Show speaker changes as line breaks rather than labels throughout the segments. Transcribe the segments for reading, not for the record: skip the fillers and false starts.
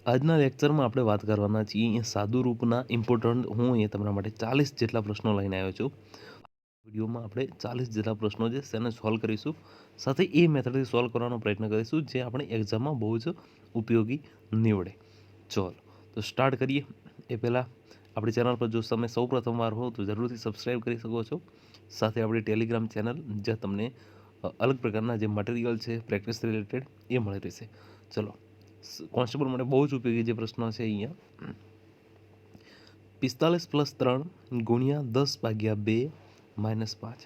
આજના લેક્ચરમાં આપણે વાત કરવાના છીએ અહીંયા સાદુ રૂપના ઇમ્પોર્ટન્ટ હું અહીંયા તમારા માટે 40 જેટલા પ્રશ્નો લઈને આવ્યો છું. વિડીયોમાં આપણે 40 જેટલા પ્રશ્નો છે તેને સોલ્વ કરીશું, સાથે એ મેથડથી સોલ્વ કરવાનો પ્રયત્ન કરીશું જે આપણે એક્ઝામમાં બહુ જ ઉપયોગી નીવડે. ચલો તો સ્ટાર્ટ કરીએ. એ પહેલાં આપણી ચેનલ પર જો તમે સૌ પ્રથમવાર હો તો જરૂરથી સબસ્ક્રાઈબ કરી શકો છો. સાથે આપણી ટેલિગ્રામ ચેનલ જ્યાં તમને અલગ પ્રકારના જે મટીરિયલ છે પ્રેક્ટિસ રિલેટેડ એ મળી રહેશે. ચલો, કોન્સ્ટેબલ માટે બહુ જ ઉપયોગી જે પ્રશ્ન છે અહીંયા 45 + 3 ગુણ્યા 10/2 -5.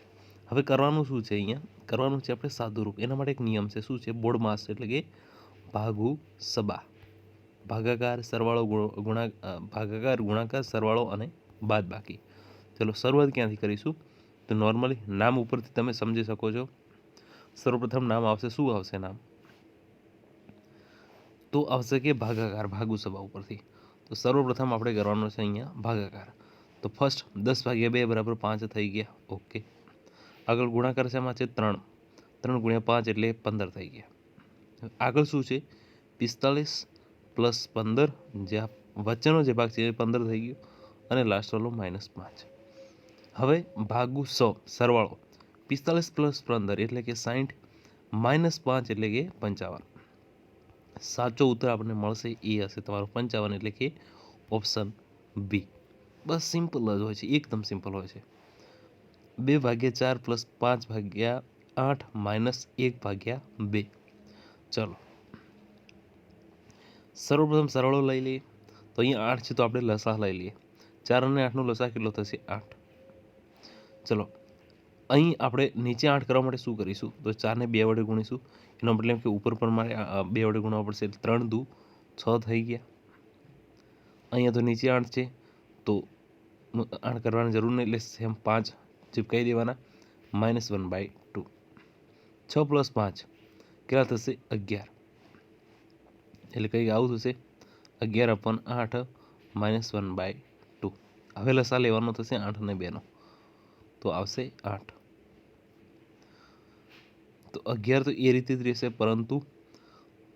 હવે કરવાનું શું છે? અહીંયા કરવાનું છે આપણે સાદું રૂપ. એના માટે એક નિયમ છે. શું છે? બોર્ડ માસ એટલે કે ભાગુ સબા, ભાગાકાર સરવાળો ભાગાકાર ગુણાકાર સરવાળો અને બાદ બાકી. ચલો શરૂઆત ક્યાંથી કરીશું? તો નોર્મલી નામ ઉપરથી તમે સમજી શકો છો. સર્વપ્રથમ નામ આવશે. શું આવશે નામ? તો આવશે કે ભાગાકાર, ભાગુ સબા ઉપરથી. તો સર્વપ્રથમ આપણે કરવાનો છે અહીંયા ભાગાકાર. તો ફર્સ્ટ 10/2 = 5 થઈ ગયા. ઓકે. આગળ ગુણાકાર શેમાં છે? 3 × 5 એટલે 15 થઈ ગયા. આગળ શું છે? 45 + 15, જે વચ્ચેનો જે ભાગ છે એ 15 થઈ ગયો, અને લાસ્ટ વાળો -5. હવે ભાગુ 100 સરવાળો 45 + 15 એટલે કે 60, -5 એટલે કે 55. સાચો ઉત્તર આપણને મળશે એ હશે તમારો 55, એટલે કે ઓપ્શન બી. બસ સિમ્પલ જ હોય છે, એકદમ સિમ્પલ હોય છે. 2/4 + 5/8 -1/2. ચલો સર્વપ્રથમ સરવાળો લઈ લઈએ. તો અહીંયા 8 છે તો આપણે લસા લઈ લઈએ. 4 અને 8નો લસા કેટલો થશે? 8. ચલો અહીં આપણે નીચે 8 કરવા માટે શું કરીશું? તો 4ને 2 વડે ગુણીશું. એનો મતલબ કે ઉપર પર મારે 2 વડે ગુણવા પડશે. 3 દુ 6 થઈ ગયા. અહીંયા તો નીચે 8 છે તો 8 કરવાની જરૂર નહીં, એટલે સેમ 5 ચીપકાઈ દેવાના. -1/2. 6 + 5 કેટલા થશે? 11. એટલે કંઈક આવું થશે. 11/8 -1/2. હવે લસા લેવાનો થશે 8 અને 2નો, તો આવશે 8. તો 11 તો એ રીતે જ રહેશે, પરંતુ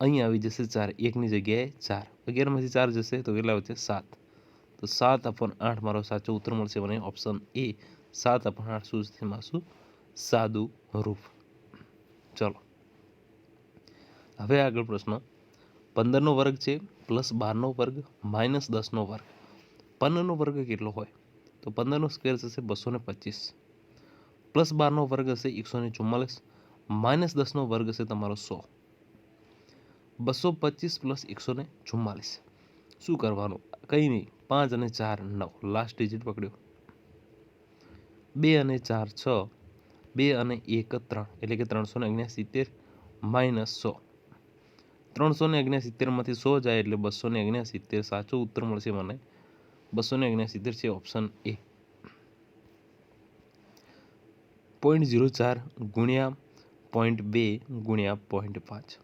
અહીં આવી જશે 4, એકની જગ્યાએ 4. 11માંથી 4 જશે તો કેટલા વધશે? 7. તો 7/8 મારો સાચો ઉત્તર મળશે મને, ઓપ્શન એ. 7/8 શું છે મારું સાદું રૂપ. ચલો હવે આગળ પ્રશ્ન 15નો વર્ગ છે +12નો વર્ગ -10નો વર્ગ. 15નો વર્ગ કેટલો હોય? તો 15નો સ્ક્વેર થશે 225, +12નો વર્ગ હશે 144, -10નો વર્ગ હશે તમારો 100. 225 + 144. શું કરવાનું? કંઈ નહીં, 5 અને 4 9, લાસ્ટ ડિજિટ પકડ્યો. 2 અને 4 6, 2 અને 1 3, એટલે કે 369 -100. 369માંથી 100 જાય એટલે 269. સાચો ઉત્તર મળશે મને 269 છે, ઓપ્શન એ. 0.04 ગુણ્યા 0.2 ગુણ્યા 0.5.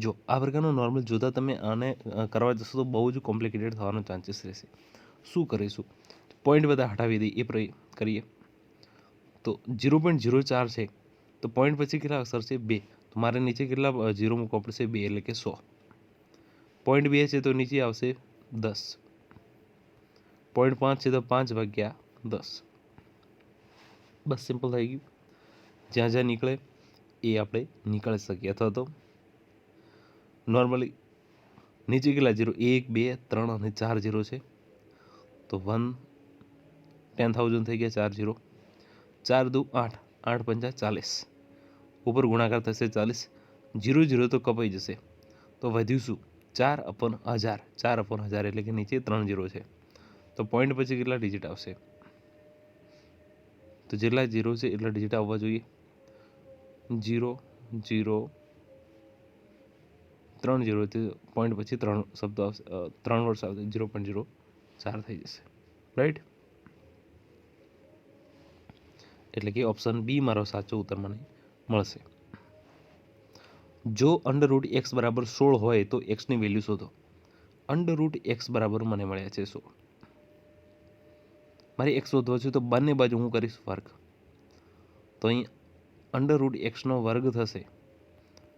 જો આ પ્રકારનું નોર્મલ જોતા તમે આને કરવા જશો તો બહુ જ કોમ્પ્લિકેટેડ થવાનો ચાન્સીસ રહેશે. શું કરીશું? પોઈન્ટ બધા હટાવી દઈએ, એ કરીએ. તો 0.04 છે તો પોઈન્ટ પછી કેટલા અક્ષર છે? 2. તો મારે નીચે કેટલા 0 મૂકવા પડશે? 2, એટલે કે 100. 0.2 છે તો નીચે આવશે 10. 0.5 છે તો 5/10. બસ સિમ્પલ થઈ ગયું. જ્યાં જ્યાં નીકળે એ આપણે નીકળી શકીએ. અથવા તો નોર્મલી નીચે કેટલા 0? 1 2 3 અને 4 0 છે તો 10,000 થઈ ગયા. 4 0. 4 દુ 8, 8 પંચા 40. ઉપર ગુણાકાર થશે 40. 0 0 તો કપાઈ જશે, તો વધ્યું શું? 4/1000. 4/1000 એટલે કે નીચે 3 0 છે, તો પોઈન્ટ પછી કેટલા ડિજિટ આવશે? તો જેટલા 0 છે એટલા ડિજિટ આવવા જોઈએ. 0 0 3 0, પોઈન્ટ પછી 3 શબ્દો આવશે, 3 વર્ડ્સ આવશે. 0.04 થઈ જશે, રાઈટ? એટલે કે ઓપ્શન બી મારો સાચો ઉત્તર મને મળશે. જો √x = 16 હોય તો x ની વેલ્યુ શોધો. √x = મને મળ્યા છે 16. મારે x શોધવો છે તો બંને બાજુ હું કરીશ વર્ગ. તો અહીં √x² થશે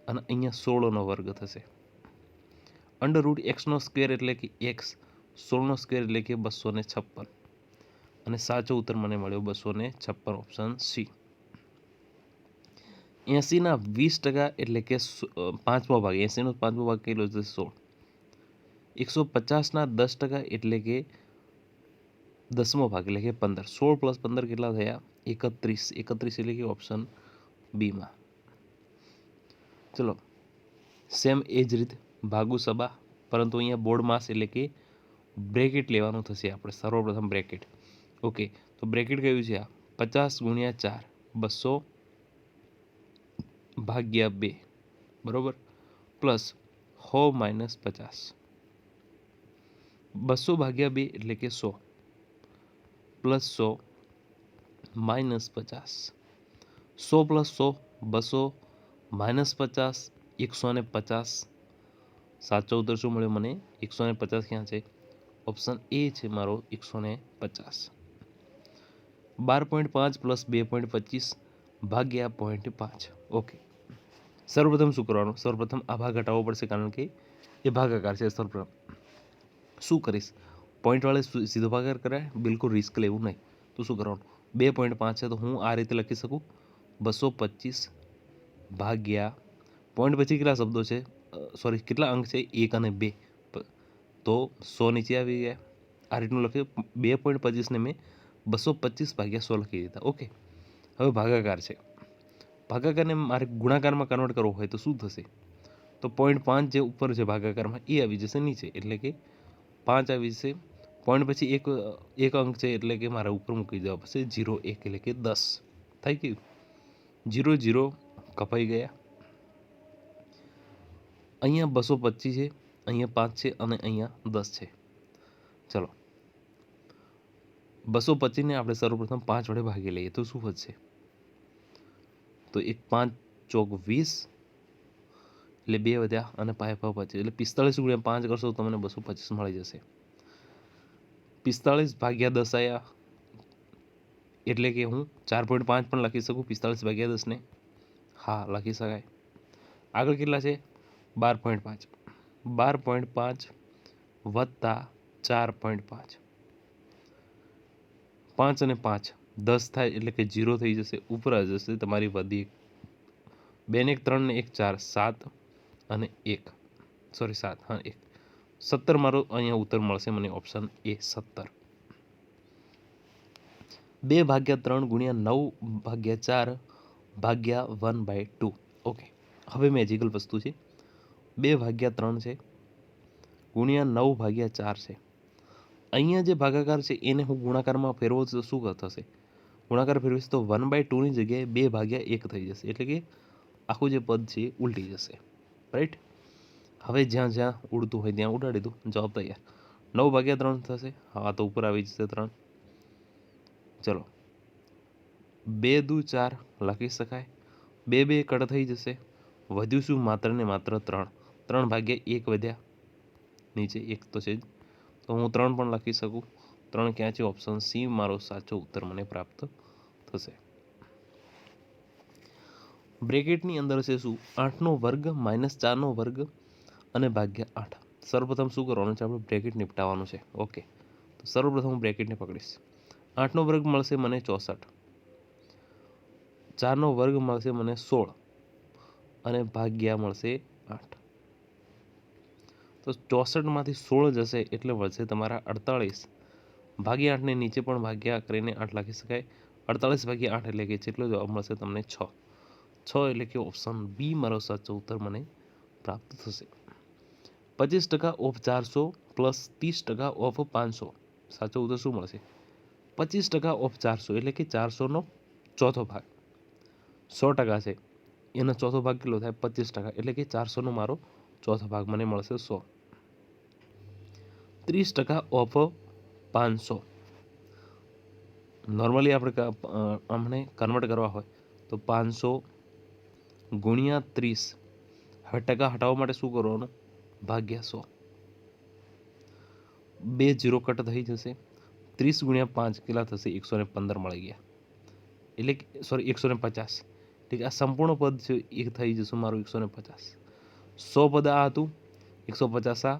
અને અહીંયા 16નો વર્ગ થશે. અંડર રૂટ એક્સનો સ્ક્વેર એટલે કે એક્સ, 16નો સ્ક્વેર એટલે કે 256, અને સાચો ઉત્તર મને મળ્યો 256, ઓપ્શન સી. 80ના 20% એટલે કે પાંચમો ભાગ, 80નો પાંચમો ભાગ કેટલો છે? 16. 150ના 10% એટલે કે 10મો ભાગ એટલે કે 15. 16 + 15 કેટલા થયા? 31. 31 એટલે કે ઓપ્શન બીમાં. ચલો, સેમ એ જ રીત ભાગુ સબા, પરંતુ અહીંયા બોર્ડ માસ એટલે કે બ્રેકેટ લેવાનું થશે આપણે. સર્વપ્રથમ બ્રેકેટ. ઓકે, તો બ્રેકેટ કયું છે આ? 50 × 4, 200 ભાગ્યા 2, બરોબર, પ્લસ 100 - 50. 200 ભાગ્યા 2 એટલે કે 100, પ્લસ 100 - 50. 100 + 100 200 - 50 150. સાચો ઉત્તર શું મળ્યો મને? 150. ક્યાં છે? ઓપ્શન એ છે મારો 150. 12.5 + 2.25 ભાગ્યા 0.5. ઓકે, સર્વપ્રથમ શું કરવાનું? સર્વપ્રથમ આ ભાગ ઘટાડવો પડશે, કારણ કે એ ભાગાકાર છે. સર્વપ્રથમ શું કરીશ? પોઈન્ટ વાળે સીધો ભાગાકાર કરાય, બિલકુલ રિસ્ક લેવું નહીં. તો શું કરવાનું? 2.5 છે તો હું આ રીતે લખી શકું, 225 ભાગ્યા પોઈન્ટ પછી કેટલા શબ્દો છે, સોરી કેટલા અંક છે? 1 અને 2, તો 100 નીચે આવી ગયા. આ રીતનું લખ્યું. 2.25 ને મેં 225 ભાગ્યા 100 લખી દીધા. ઓકે, હવે ભાગાકાર છે. ભાગાકારને મારે ગુણાકારમાં કન્વર્ટ કરવો હોય તો શું થશે? તો 0.5 જે ઉપર છે ભાગાકારમાં એ આવી જશે નીચે, એટલે કે 5 આવી જશે. પોઈન્ટ પછી એક અંક છે એટલે કે મારે ઉપર મૂકી દેવા પડશે 0 1 એટલે કે 10 થઈ ગયું. 0 0 કપાઈ ગયા. અહીંયા 225 છે, અહીંયા 5 છે અને અહીંયા 10 છે. ચલો, 225ને આપણે સર્વપ્રથમ 5 વડે ભાગી લઈએ તો શું વધશે? તો 1 5 ચોક 20 એટલે 2 વધ્યા અને 5 5 25 એટલે 45 × 5 કરશો તો તમને 225 મળી જશે. 45 ભાગ્યા 10 આયા એટલે કે હું 4.5 પણ લખી શકું 45 ભાગ્યા 10 ને. હા, લખી શકાય. આગળ કેટલા છે? 12.5. 12.5 વત્તા 4.5. 5 અને 5 10 થાય એટલે કે 0 થઈ જશે. ઉપર આવી જશે તમારી વધી 2 ને 1 3 ને 1 4 7 અને 1, સોરી 7, હા 1, 17 મારો અહીંયા ઉત્તર મળશે મને, ઓપ્શન એ 17. 2 ભાગ્યા 3 ગુણ્યા 9 ભાગ્યા 4 ભાગ્યા 1/2. ઓકે, હવે મેજિકલ વસ્તુ છે. 2 ભાગ્યા 3 છે ગુણ્યા 9 ભાગ્યા 4 છે. અહીંયા જે ભાગાકાર છે એને હું ગુણાકારમાં ફેરવો તો શું થશે? ગુણાકાર ફેરવીશ તો 1/2ની જગ્યાએ 2 ભાગ્યા 1 થઈ જશે, એટલે કે આખું જે પદ છે એ ઉલટી જશે. રાઈટ? હવે જ્યાં જ્યાં ઉડતું હોય ત્યાં ઉડાડી દઉં. જવાબ તૈયાર. 9 ભાગ્યા 3 થશે. હા, તો ઉપર આવી જશે 3. ચલો, 2 દુ 4 લખી શકાય. 2 2 કટ થઈ જશે. વધ્યું શું? માત્ર ને માત્ર 3. 3 ભાગ્યા 1 વધ્યા, નીચે 1 તો છે જ, તો હું 3 પણ લખી શકું. 3 ક્યાં છે? ઓપ્શન સી મારો સાચો ઉત્તર મને પ્રાપ્ત થશે. બ્રેકેટની અંદર છે શું? 8નો વર્ગ - 4નો વર્ગ અને ભાગ્યા 8. સર્વપ્રથમ શું કરવાનું છે? આપણે બ્રેકેટ નિપટાવવાનું છે. ઓકે, તો સર્વપ્રથમ હું બ્રેકેટને પકડીશ. 8નો વર્ગ મળશે મને 64, 4નો વર્ગ મળશે મને 16 અને ભાગ્યા મળશે 8. તો 64માંથી 16 જશે એટલે વધશે તમારા 48. ભાગ્યા 8ને નીચે પણ ભાગ્યા કરીને 8 લખી શકાય. 48 ભાગ્યા 8 એટલે કે જેટલો જવાબ મળશે તમને 6. 6 એટલે કે ઓપ્શન બી મારો સાચો ઉત્તર મને પ્રાપ્ત થશે. 25% ઓફ 400 પ્લસ 30% ઓફ 500. સાચો ઉત્તર શું મળશે? 25% ઓફ 400 એટલે કે 400નો ચોથો ભાગ. 100% છે, એનો ચોથો ભાગ કેટલો થાય? 25%, એટલે કે 400નો મારો ચોથો ભાગ મને મળશે 100. 30% ઓફ 500. નોર્મલી આપણે કન્વર્ટ કરવા હોય તો 500 ગુણ્યા 30. હવે ટકા હટાવવા માટે શું કરવાનું? ભાગ્યા 100. 2 0 કટ થઈ જશે. 30 ગુણ્યા 5 કેટલા થશે? 115 મળી ગયા, એટલે કે સોરી 150. એટલે કે આ સંપૂર્ણ પદ છે એ થઈ જશે મારું 150. 100 પદ આ હતું, 150 આ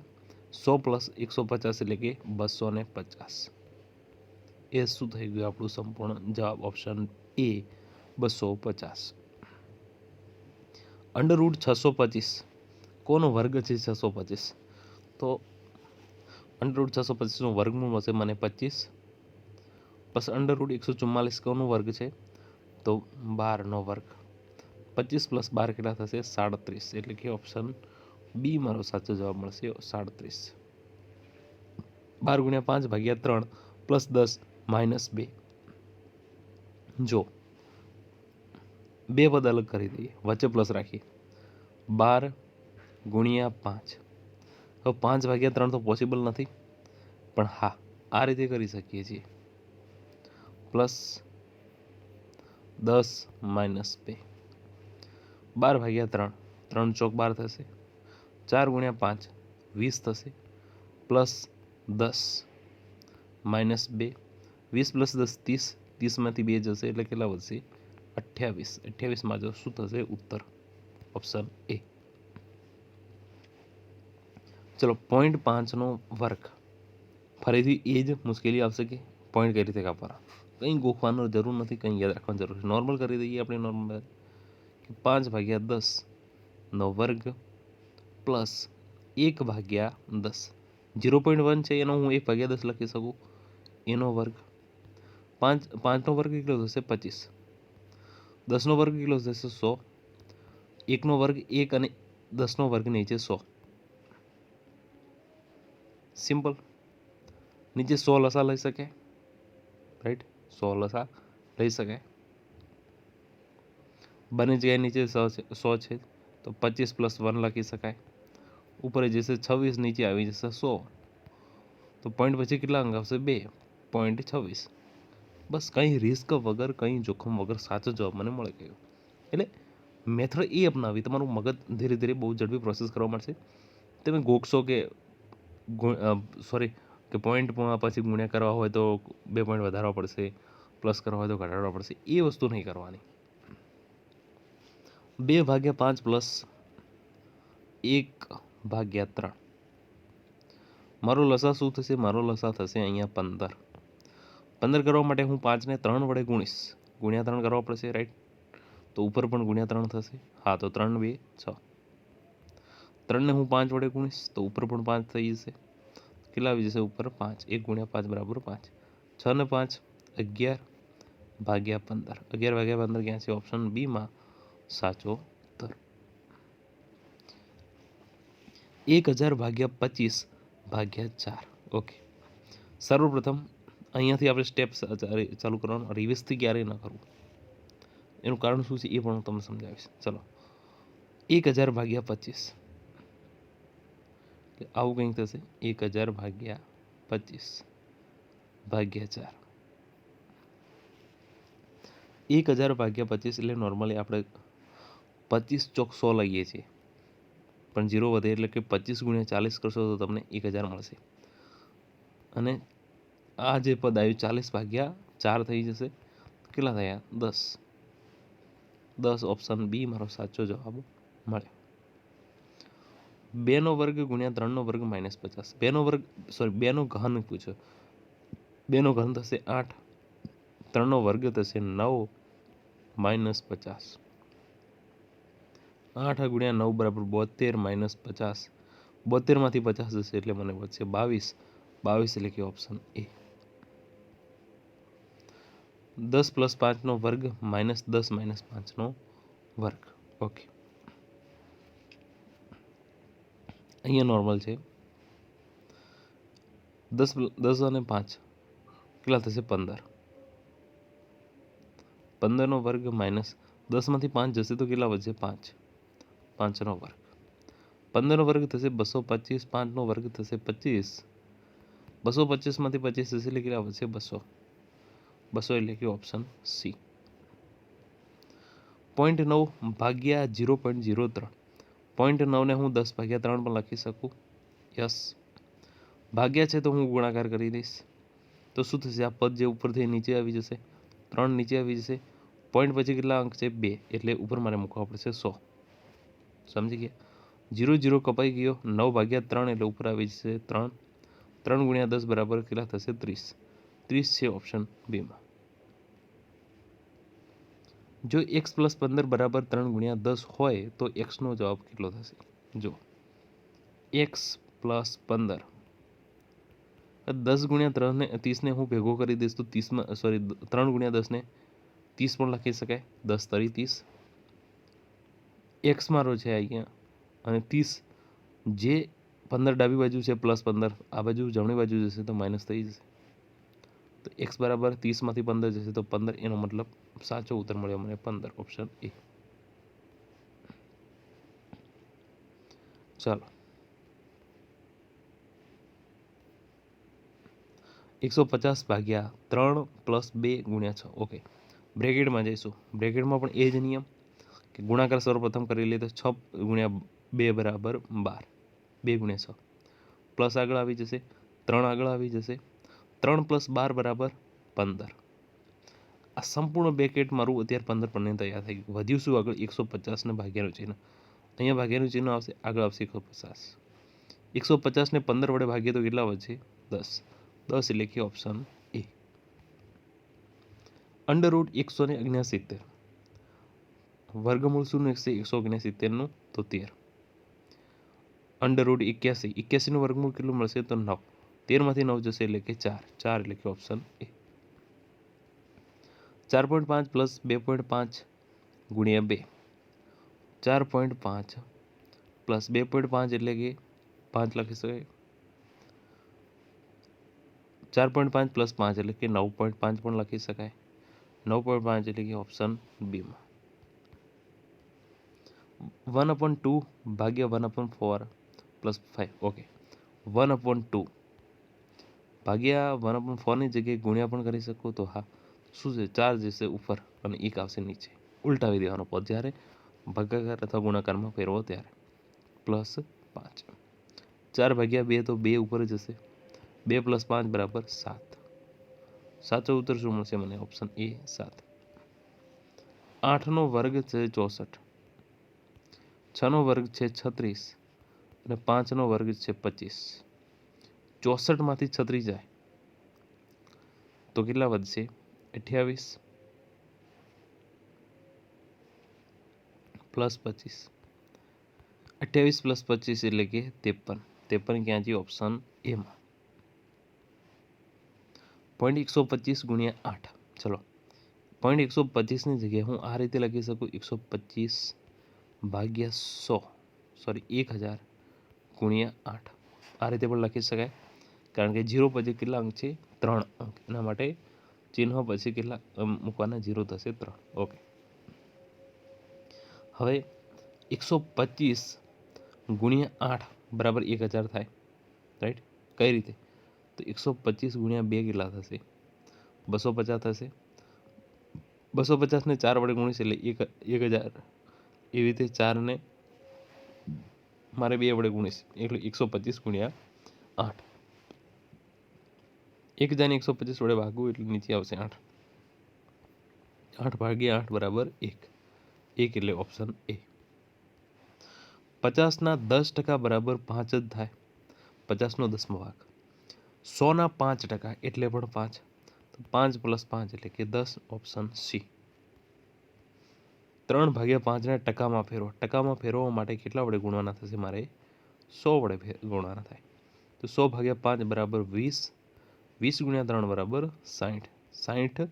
100 પ્લસ 150 એટલે કે 250. એ શું થઈ ગયું આપણું સંપૂર્ણ જવાબ ઓપ્શન એ 250. અંડરરૂટ 625 કોનો વર્ગ છે 625? તો અંડરરૂટ 625નું વર્ગમૂળ મળશે મને 25 પ્લસ અંડરરૂટ 144 કોનો વર્ગ છે? તો 12નો વર્ગ. 25 પ્લસ 12 કેટલા થશે? 37. એટલે કે ઓપ્શન બી મારો સાચો જવાબ મળશે 37. 12 ગુણ્યા 5 ભાગ્યા 3 પ્લસ 10 માઇનસ 2. જો બે પદ અલગ કરી દઈએ, વચ્ચે પ્લસ રાખીએ. 12 ગુણ્યા 5. હવે 5 ભાગ્યા 3 તો પોસિબલ નથી, પણ હા આ રીતે કરી શકીએ છીએ. Plus 10 minus 2. 12 ભાગ્યા 3, 3 ચોક 12 થશે. 4 ગુણ્યા 5 20 થશે. Plus 10 minus 2. 20 પ્લસ 10 30. 30માંથી 2 જશે એટલે કેટલા વધશે? 28. 28માં જો શું થશે? ઉત્તર ઓપ્શન એ. ચલો 0.5નો વર્ગ. ફરીથી એ જ મુશ્કેલી આવશે કે પોઈન્ટ કઈ રીતે કાપવાના. કંઈ ગોખવાની જરૂર નથી, કંઈ યાદ રાખવાની જરૂર છે. નોર્મલ કરી દઈએ આપણે. નોર્મલ 5 ભાગ્યા 10નો વર્ગ પ્લસ 1 ભાગ્યા 10. 0.1 છે એનો હું 1 ભાગ્યા 10 લખી શકું, એનો વર્ગ. 5નો વર્ગ કેટલો થશે? 25. 10નો વર્ગ કેટલો થશે? 100. 1નો વર્ગ 1 અને 10નો વર્ગ નીચે 100. સિમ્પલ. નીચે 100 લસા લઈ શકે, રાઈટ? 100 લસા લઈ શકાય. બંને જગ્યાએ નીચે 100 છે તો 25 પ્લસ 1 લખી શકાય. ઉપર જશે 26, નીચે આવી જશે 100. તો પોઈન્ટ પછી કેટલા અંક આવશે? 2.26. બસ કંઈ રિસ્ક વગર, કંઈ જોખમ વગર સાચો જવાબ મને મળી ગયો. એટલે મેથડ એ અપનાવી, તમારું મગજ ધીરે ધીરે બહુ ઝડપી પ્રોસેસ કરવા મળશે. તમે ગોખશો કે કે પોઈન્ટ પછી ગુણ્યા કરવા હોય તો 2 પોઈન્ટ વધારવા પડશે, પ્લસ કરવા હોય તો ઘટાડવા પડશે. એ વસ્તુ નહીં કરવાની. 2 ભાગ્યા 5 પ્લસ 1 ભાગ્યા 3. મારો લસા શું થશે? મારો લસા થશે અહીંયા 15. 15 કરવા માટે હું 5ને 3 વડે ગુણીશ. ગુણ્યા 3 કરવા પડશે, રાઈટ? તો ઉપર પણ ગુણ્યા 3 થશે. હા, તો 3 2 6. 3ને હું 5 વડે ગુણીશ તો ઉપર પણ 5 થઈ જશે. કેટલા આવી જશે? ઉપર 5. 1 ગુણ્યા 5 બરાબર 5. 6 ને 5 11 ભાગ્યા 15. 11 ભાગ્યા 15 ક્યાં છે? ઓપ્શન બીમાં સાચો ઉત્તર. 1000 ભાગ્યા 25 ભાગ્યા 4. ઓકે, સર્વપ્રથમ અહીંયાથી આપણે સ્ટેપ ચાલુ કરવાનું. રિવર્સથી ક્યારેય ન કરવું. એનું કારણ શું છે એ પણ હું તમને સમજાવીશ. ચલો, 1000 ભાગ્યા 25 આવું કંઈક થશે. 1000 ભાગ્યા 25 ભાગ્યા 4. 1000 ભાગ્યા 25 એટલે નોર્મલી આપણે 25 ચોક 100 લઈએ છીએ, પણ 0 વધે એટલે કે 25 ગુણ્યા 40 કરશો તો તમને 1000 મળશે. અને આ જે પદ આવ્યું 40 ભાગ્યા 4 થઈ જશે. કેટલા થયા? 10. 10 ઓપ્શન બી મારો સાચો જવાબ મળ્યો. 2નો વર્ગ ગુણ્યા 3નો વર્ગ માઇનસ 50. 2નો વર્ગ 2નો ઘન પૂછ્યો. 2નો ઘન થશે 8. 3નો વર્ગ થશે 9 માઇનસ 50. 8 ગુણ્યા 9 બરાબર 72 માઇનસ 50. 72માંથી 50 જશે એટલે મને વધશે 22. 22 એટલે કે ઓપ્શન એ. 10 પ્લસ 5નો વર્ગ માઇનસ 10 માઇનસ 5નો વર્ગ. ઓકે, અહીંયા નોર્મલ છે. 10 અને 5 કેટલા થશે? 15. 15નો વર્ગ માઇનસ 10માંથી 5 જશે તો કેટલા વધશે? 5. 5નો વર્ગ. 15નો વર્ગ થશે 225. 5નો વર્ગ થશે 25. 225માંથી 25 જશે એટલે કેટલા વધશે? 200. 200 એટલે કે ઓપ્શન સી. 0.9 ભાગ્યા 0.03. 0.9ને હું 10 ભાગ્યા 3 પણ લખી શકું. યસ. ભાગ્યા છે તો હું ગુણાકાર કરી દઈશ. તો શું થશે? આ પદ જે ઉપરથી નીચે આવી જશે, 3 નીચે આવી જશે. પોઈન્ટ પછી કેટલા અંક છે? 2. એટલે ઉપર મારે મૂકવા પડશે 100. સમજી ગયા? 0 0 કપાઈ ગયો, 9 ભાગ્યા 3 એટલે ઉપર આવી જશે 3. 3 ગુણ્યા 10 બરાબર કેટલા થશે? 30. 30 છે ઓપ્શન બીમાં. જો x પ્લસ 15 બરાબર 3 ગુણ્યા 10 હોય તો xનો જવાબ કેટલો થશે? જો x પ્લસ 15, 10 ગુણ્યા 30ને હું ભેગો કરી દઈશ તો 30માં, સોરી 3 ગુણ્યા 10ને 30 પણ લખી શકાય. 10 તરી 30 એક્સ મારો છે અહીંયા, અને 30 જે 15 ડાબી બાજુ છે પ્લસ 15, આ બાજુ જમણી બાજુ જશે તો માઇનસ થઈ જશે. તો એક્સ બરાબર 30માંથી 15 જશે તો 15, એનો મતલબ સાચો ઉત્તર મળ્યો મને 15, ઓપ્શન એ. ચાલો 150 ભાગ્યા 3 પ્લસ 2 ગુણ્યા 6. ઓકે, બ્રેકેટમાં જઈશું. બ્રેકેટમાં પણ એ જ નિયમ કે ગુણાકાર સર્વપ્રથમ કરી લઈએ તો 6 ગુણ્યા 2 બરાબર 12, 2 ગુણ્યા 6 પ્લસ આગળ આવી જશે, 3 આગળ આવી જશે, 3 પ્લસ 12 બરાબર 15. આ સંપૂર્ણ બ્રેકેટ મારું અત્યારે 15 પર તૈયાર થઈ ગયું. વધ્યું શું આગળ? 150 ને ભાગ્યાનું ચિહ્ન. અહીંયા ભાગ્યાનું ચિહ્ન આવશે, આગળ આવશે 150. 150 ને 15 વડે ભાગીએ તો કેટલા વધશે? 10. 10 એટલે કે ઓપ્શન એ. અંડર રૂટ 169, વર્ગમૂળ શું છે 169નું? તો 13. અંડર રૂટ 81, 81નું વર્ગમૂળ કેટલું મળશે? તો 9. 13માંથી 9 જશે એટલે કે 4. 4 એટલે કે ઓપ્શન એ. 4.5 પ્લસ 2.5 ગુણ્યા 2. 4.5 પ્લસ 2.5 એટલે કે 5 લખી શકાય. 4.5 પ્લસ 5 એટલે કે 9.5 પણ લખી શકાય. 9.5 એટલે કે ઓપ્શન બીમાં. 1/2 ભાગ્યા 1/4 પ્લસ 5. ઓકે, 1/2 ભાગ્યા 1/4ની જગ્યાએ ગુણ્યા પણ કરી શકો. તો હા, શું છે? 4 જશે ઉપર અને 1 આવશે નીચે. ઉલટાવી દેવાનો પદ જ્યારે ભાગાકાર અથવા ગુણાકારમાં ફેરવો ત્યારે. પ્લસ 5. 4 ભાગ્યા 2 તો 2 ઉપર જશે. 2 પ્લસ 5 બરાબર 7. સાચો ઉત્તર શું મળશે મને? Option A 7. 8નો વર્ગ છે 64, 6નો વર્ગ છે 36 અને 5નો વર્ગ છે 25. 64માંથી 36 જાય તો કેટલા વધશે? 28 પ્લસ 25. 28 પ્લસ 25 એટલે કે 53. 53 ક્યાં છે? ઓપ્શન એમાં. 0.125 ગુણ્યા 8. ચલો, 0.125ની જગ્યાએ હું આ રીતે લખી શકું, 125 ભાગ્યા 100, સોરી 1000 ગુણ્યા 8. આ રીતે પણ લખી શકાય, કારણ કે 0 પછી કેટલા અંક છે? 3 અંક. એના માટે ચિહ્ન પછી કેટલા મૂકવાના? 0 થશે 3. ઓકે, હવે 125 ગુણ્યા 8 બરાબર 1000 થાય, રાઈટ? કઈ રીતે? તો 125 ગુણ્યા 2 કેટલા થશે? 250 થશે. 250ને 4 વડે ગુણીશ એટલે 1000. એવી રીતે 4ને મારે 2 વડે ગુણીશ એટલે 125 ગુણ્યા 8. 1000ને 125 વડે ભાગવું એટલે નીચે આવશે 8. 8 ભાગ્યા 8 બરાબર 1. 1 એટલે ઓપ્શન એ. 50ના 10% બરાબર 5 જ થાય. 50નો 10મો ભાગ. 100ના 5% એટલે પણ 5. તો 5 પ્લસ 5 એટલે કે 10, ઓપ્શન સી. 3 ભાગ્યા 5ને ટકામાં ફેરવો. ટકામાં ફેરવવા માટે કેટલા વડે ગુણવાના થશે? મારે 100 વડે ગુણવાના થાય. તો 100 ભાગ્યા 5 બરાબર 20. 20 ગુણ્યા 3 બરાબર 60. 60%.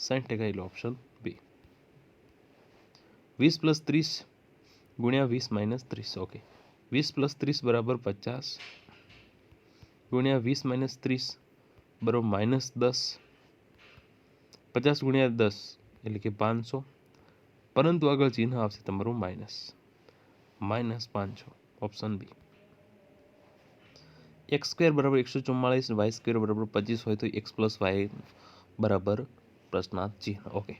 60% એટલે ઓપ્શન બી. 20 પ્લસ 30 ગુણ્યા 20 માઇનસ 30. ઓકે, 20 પ્લસ 30 બરાબર 50 ગુણ્યા 20 માઇનસ 30 બરાબર માઇનસ 10. 50 ગુણ્યા 10 એટલે કે 500, પરંતુ આગળ ચિહ્ન આવશે તમારું minus. Minus 500, option B. X square બરાબર 144, વાય સ્ક્વેર બરાબર 25 હોય તો એક્સ પ્લસ વાય બરાબર પ્રશ્નાર્થ ચિહ્ન. ઓકે,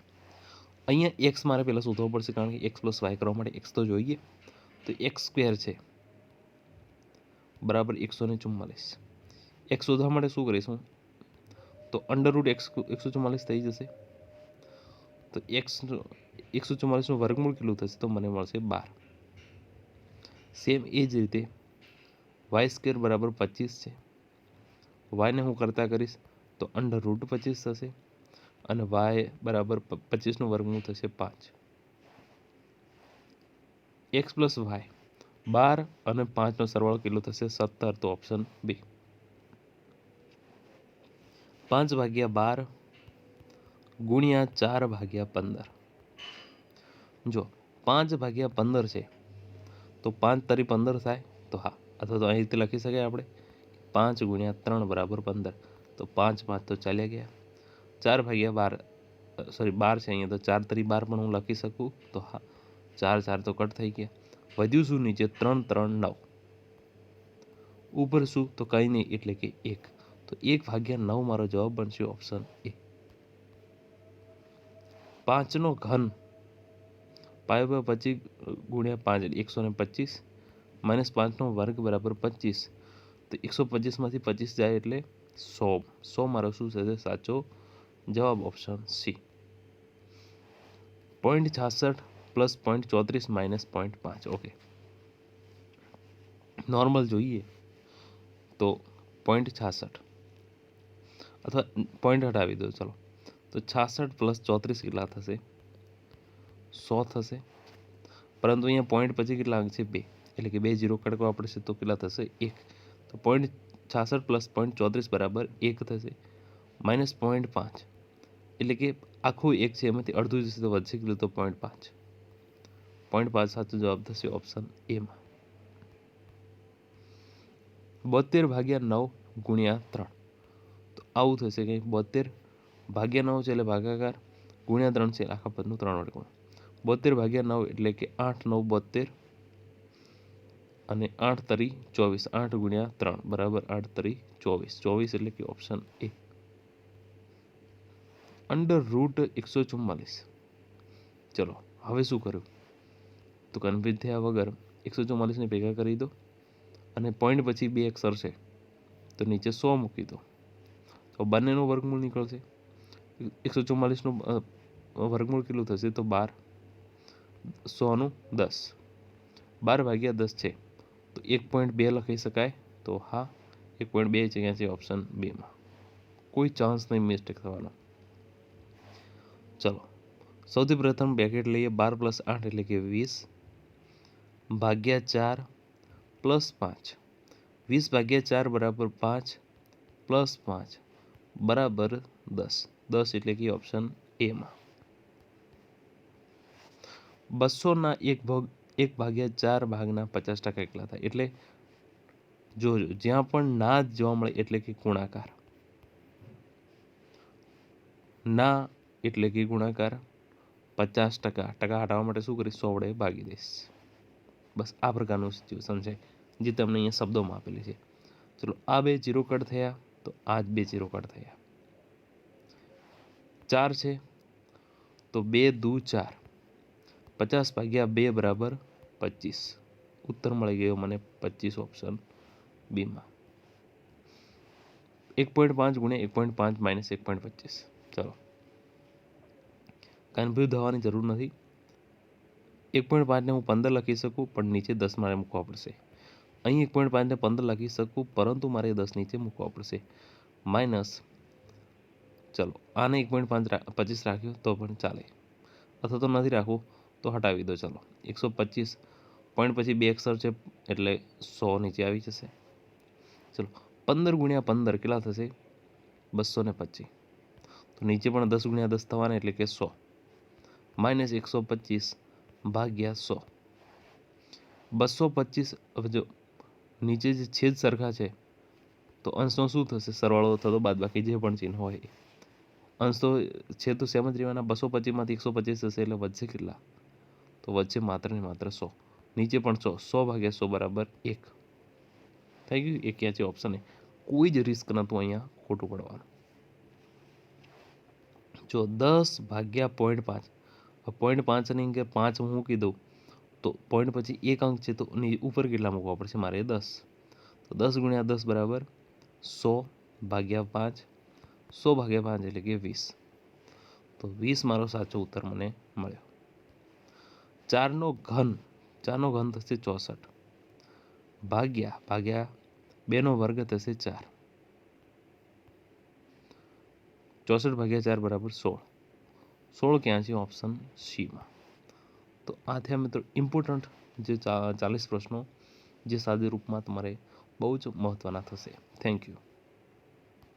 અહીંયા એક્સ મારે પહેલાં શોધવો પડશે, કારણ કે એક્સ પ્લસ વાય કરવા માટે એક્સ તો જોઈએ. તો એક્સ સ્ક્વેર છે બરાબર 144. એક્સ શોધવા માટે શું કરીશું? તો અંડર રૂટ એક્સ 144 થઈ જશે. તો એક્સ 144નું વર્ગમૂળ કેટલું થશે? તો મને મળશે 12. સેમ એ જ રીતે y² બરાબર 25 છે. વાયને હું કરતા કરીશ તો √25 થશે અને y બરાબર 25નું વર્ગમૂળ થશે 5. x + y 12 અને 5નો સરવાળો કેટલો થશે 17. તો ઓપ્શન બી. 5/12 ગુણ્યા 4/15. જો 5/15 છે તો 5 તરી 15 થાય તો હા, અથવા તો અહીં રીતે લખી શકાય આપણે 5 × 3 = 15. તો 5 5 તો ચાલ્યા ગયા. 4/12 સોરી 12 છે અહીંયા, તો 4 તરી 12 પણ હું લખી શકું તો હા, 4 4 તો કટ થઈ ગયા. વધ્યું શું નીચે? 3 3 9. ઉપર શું? તો કંઈ નહીં એટલે કે 1. તો 1/9 મારો જવાબ બનશે ઓપ્શન એ. 5નો ઘન π/25 × 5 125 -5નો વર્ગ બરાબર 25. તો 125માંથી 25 જાય એટલે 100. 100 મારો શું થશે? સાચો જવાબ ઓપ્શન સી. 0.66 + 0.34 - 0.5. ઓકે, નોર્મલ જોઈએ તો 0.66 અથવા પોઈન્ટ હટાવી દો ચલો. તો 66 + 34 કેટલા થશે? 100 થશે. પરંતુ અહીંયા પોઈન્ટ પછી કેટલા અંક છે? 2, એટલે કે 2 0 કડકવા પડશે તો કેટલા થશે? 1. તો 0.66 + 0.34 બરાબર 1 થશે. -0.5 એટલે કે આખું 1 છે એમાંથી અડધું જશે તો વધશે કેટલું? તો 0.5. 0.5 સાચો જવાબ થશે ઓપ્શન એમાં. 72/9 × 3. તો આવું થશે કંઈ 72/9 છે એટલે ભાગાકાર, ગુણ્યા 3 છે આખા પદનું 3 વડે ગુણ. 72/9 એટલે કે 8 9 72 અને 8 તરી 24. 8 × 3 બરાબર 8 તરી 24. 24 એટલે કે ઓપ્શન એ. √144. ચલો હવે શું કર્યું? તો કન્ફ્યુઝ થયા વગર 144ને ભેગા કરી દો અને પોઈન્ટ પછી 2 અક્ષર છે તો નીચે 100 મૂકી દો. તો બંનેનું વર્ગમૂળ નીકળશે. 144નું વર્ગમૂળ કેટલું થશે? તો 12. 100નું 10. 12/10 છે તો 1.2 લખી શકાય તો હા, 1.2 છે ક્યાં છે? ઓપ્શન બીમાં. કોઈ ચાન્સ નહીં મિસ્ટેક થવાનો. ચલો સૌથી પ્રથમ બ્રેકેટ લઈએ. 12 + 8 એટલે કે 20 /4 + 5. 20/4 બરાબર 5 + 5 બરાબર 10. 10 એટલે કે ઓપ્શન એમાં. 200ના 1/4 ભાગના 50% કેટલા થાય? એટલે જોજો, જ્યાં પણ ના જ જોવા મળે એટલે કે ગુણાકાર. ના એટલે કે ગુણાકાર. 50% ટકા હટાવવા માટે શું કરીશ? 100 વડે ભાગી દઈશ. બસ આ પ્રકારનું સિચ્યુએશન છે જે તમને અહીંયા શબ્દોમાં આપેલી છે. ચલો આ 2 0 કટ થયા તો આ જ 2 0 કટ થયા. 4 છે તો 2 દુ 4. 50/2 બરાબર 25. ઉત્તર મળી ગયો મને 25 ઓપ્શન બીમાં. 1.5 × 1.5 - 1.25. ચલો કન્ફ્યુઝ થવાની જરૂર નથી. 1.5ને હું 15 લખી શકું પણ નીચે 10 મારે મૂકવા પડશે. અહીં 1.5ને 15 લખી શકું પરંતુ મારે 10 નીચે મૂકવા પડશે. માઇનસ, ચલો આને 1.25 રાખ્યો તો પણ ચાલે, અથવા તો નથી રાખવું તો હટાવી દો. ચલો 125 પોઈન્ટ પછી 2 અક્ષર છે એટલે 100 નીચે આવી જશે. ચલો 15 × 15 કેટલા થશે? 225. તો નીચે પણ 10 × 10 થવાના એટલે કે 100. -125/100. 225. હવે જો નીચે જે છેદ સરખા છે તો અંશનો શું થશે? સરવાળો થતો બાદબાકી જે પણ ચિહ્ન હોય એ. અંશ તો છેદ તો સેમ જ રહેવાના. 225માંથી 125 થશે એટલે વધશે કેટલા? તો વચ્ચે માત્ર ને માત્ર 100. નીચે પણ 100. 100/100 બરાબર 1 થઈ ગયું. એ ક્યાં છે? Option A. કોઈ જ રિસ્ક નહોતું અહીંયા ખોટું પડવાનું. જો 10/0.5. 0.5ની કે 5 હું મૂકી દઉં તો પોઈન્ટ પછી 1 અંક છે તો ઉપર કેટલા મૂકવા પડશે મારે? 10. તો 10 × 10 બરાબર 100/5. 100/5 એટલે કે 20. તો 20 મારો સાચો ઉત્તર મને મળ્યો. 4નો ઘન થશે 64. ભાગ્યા ભાગ્યા 2નો વર્ગ થશે 4. 64 ભાગ્યા 4 બરાબર 16. 16 ક્યાં છે? ઓપ્શન સીમાં. તો આ થયા મિત્રો ઇમ્પોર્ટન્ટ જે 40 પ્રશ્નો, જે સાદા રૂપમાં તમારે બહુ જ મહત્ત્વના થશે. Thank you.